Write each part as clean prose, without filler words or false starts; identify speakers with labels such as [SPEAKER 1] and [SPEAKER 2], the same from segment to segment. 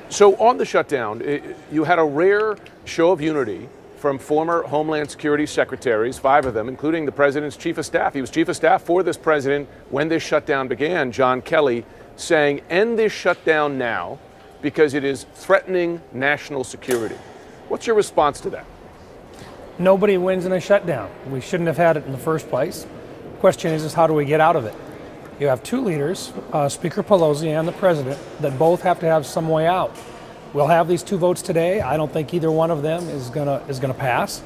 [SPEAKER 1] So on the shutdown, you had a rare show of unity from former Homeland Security secretaries, 5 of them, including the president's chief of staff. He was chief of staff for this president when this shutdown began, John Kelly, saying, end this shutdown now because it is threatening national security. What's your response to that?
[SPEAKER 2] Nobody wins in a shutdown. We shouldn't have had it in the first place. The question is how do we get out of it? You have 2 leaders, Speaker Pelosi and the president, that both have to have some way out. We'll have these 2 votes today. I don't think either one of them is gonna pass,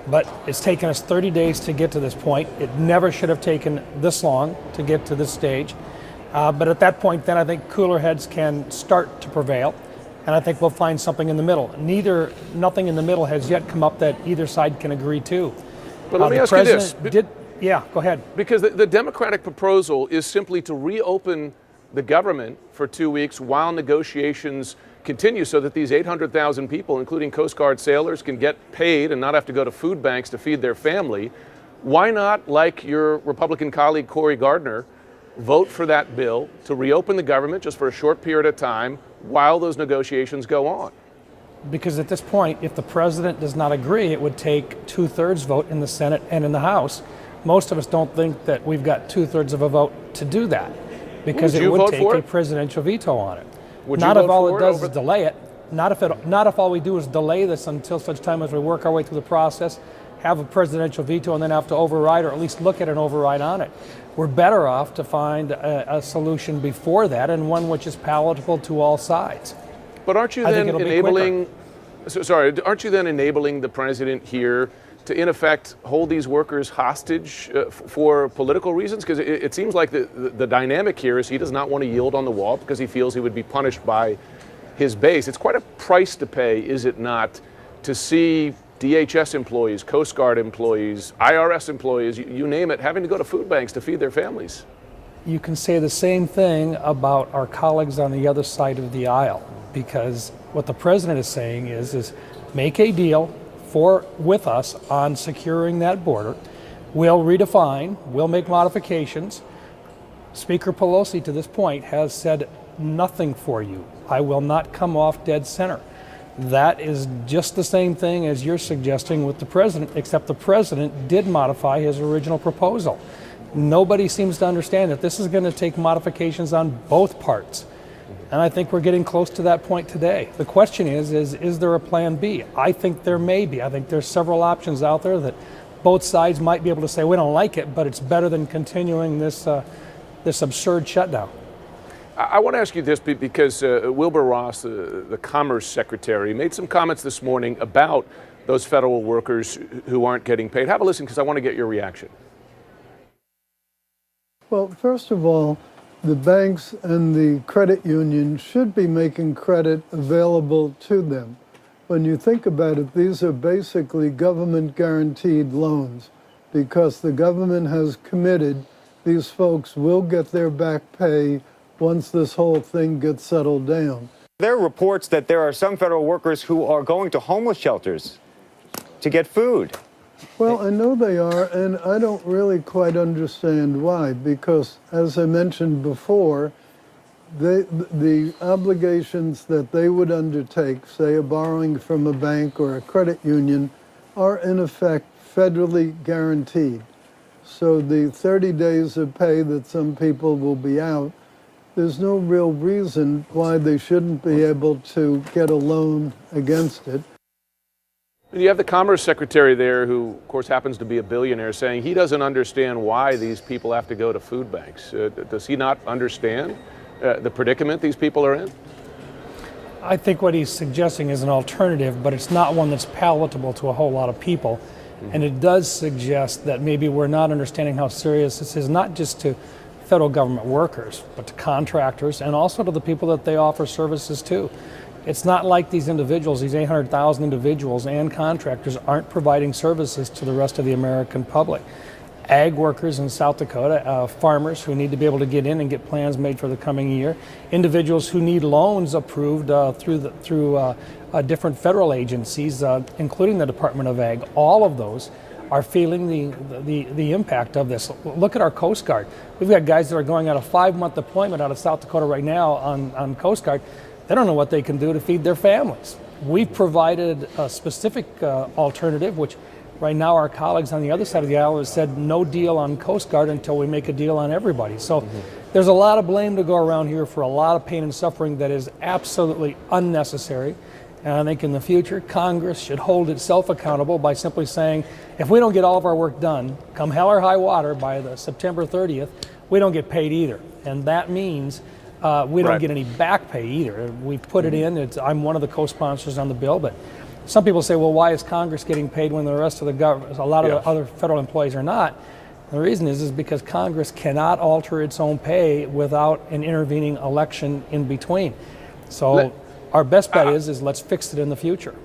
[SPEAKER 2] but it's taken us 30 days to get to this point. It never should have taken this long to get to this stage. But at that point, then I think cooler heads can start to prevail, and I think we'll find something in the middle. Nothing in the middle has yet come up that either side can agree to.
[SPEAKER 1] But let me ask you this.
[SPEAKER 2] Yeah, go ahead.
[SPEAKER 1] Because the Democratic proposal is simply to reopen the government for 2 weeks while negotiations continue so that these 800,000 people, including Coast Guard sailors, can get paid and not have to go to food banks to feed their family. Why not, like your Republican colleague Cory Gardner, vote for that bill to reopen the government just for a short period of time while those negotiations go on?
[SPEAKER 2] Because at this point, if the president does not agree, it would take 2/3 vote in the Senate and in the House. Most of us don't think that we've got 2/3 of a vote to do that, because it would take a presidential veto on it. Not if all it does is delay it. Not if all we do is delay this until such time as we work our way through the process, have a presidential veto, and then have to override, or at least look at an override on it. We're better off to find a solution before that, and one which is palatable to all sides.
[SPEAKER 1] But aren't you then enabling? Aren't you then enabling the president here to, in effect, hold these workers hostage for political reasons? Because it seems like the dynamic here is he does not want to yield on the wall because he feels he would be punished by his base. It's quite a price to pay, is it not, to see DHS employees, Coast Guard employees, IRS employees, you name it, having to go to food banks to feed their families?
[SPEAKER 2] You can say the same thing about our colleagues on the other side of the aisle, because what the president is saying is make a deal with us on securing that border. We'll redefine, we'll make modifications. Speaker Pelosi, to this point, has said nothing for you. I will not come off dead center. That is just the same thing as you're suggesting with the president, except the president did modify his original proposal. Nobody seems to understand that this is going to take modifications on both parts. And I think we're getting close to that point today. The question is there a plan B? I think there may be. I think there's several options out there that both sides might be able to say, we don't like it, but it's better than continuing this absurd shutdown.
[SPEAKER 1] I want to ask you this because Wilbur Ross, the Commerce Secretary, made some comments this morning about those federal workers who aren't getting paid. Have a listen because I want to get your reaction.
[SPEAKER 3] Well, first of all, the banks and the credit unions should be making credit available to them. When you think about it, these are basically government-guaranteed loans because the government has committed these folks will get their back pay once this whole thing gets settled down.
[SPEAKER 4] There are reports that there are some federal workers who are going to homeless shelters to get food.
[SPEAKER 3] Well, I know they are, and I don't really quite understand why, because as I mentioned before, the obligations that they would undertake, say a borrowing from a bank or a credit union, are in effect federally guaranteed. So the 30 days of pay that some people will be out, there's no real reason why they shouldn't be able to get a loan against it.
[SPEAKER 1] You have the Commerce Secretary there who, of course, happens to be a billionaire saying he doesn't understand why these people have to go to food banks. Does he not understand the predicament these people are in?
[SPEAKER 2] I think what he's suggesting is an alternative, but it's not one that's palatable to a whole lot of people. Mm-hmm. And it does suggest that maybe we're not understanding how serious this is, not just to federal government workers, but to contractors and also to the people that they offer services to. It's not like these individuals, these 800,000 individuals and contractors aren't providing services to the rest of the American public. Ag workers in South Dakota, farmers who need to be able to get in and get plans made for the coming year, individuals who need loans approved through different federal agencies, including the Department of Ag. All of those are feeling the impact of this. Look at our Coast Guard. We've got guys that are going on a 5-month deployment out of South Dakota right now on Coast Guard. they don't know what they can do to feed their families. We've provided a specific alternative, which right now our colleagues on the other side of the aisle have said no deal on Coast Guard until we make a deal on everybody. So there's a lot of blame to go around here for a lot of pain and suffering that is absolutely unnecessary. And I think in the future, Congress should hold itself accountable by simply saying, if we don't get all of our work done, come hell or high water by the September 30th, we don't get paid either. And that means we don't get any back pay either. We put it in. I'm one of the co-sponsors on the bill, but some people say, well, why is Congress getting paid when the rest of the government, a lot of the other federal employees are not? The reason is because Congress cannot alter its own pay without an intervening election in between. So our best bet is let's fix it in the future.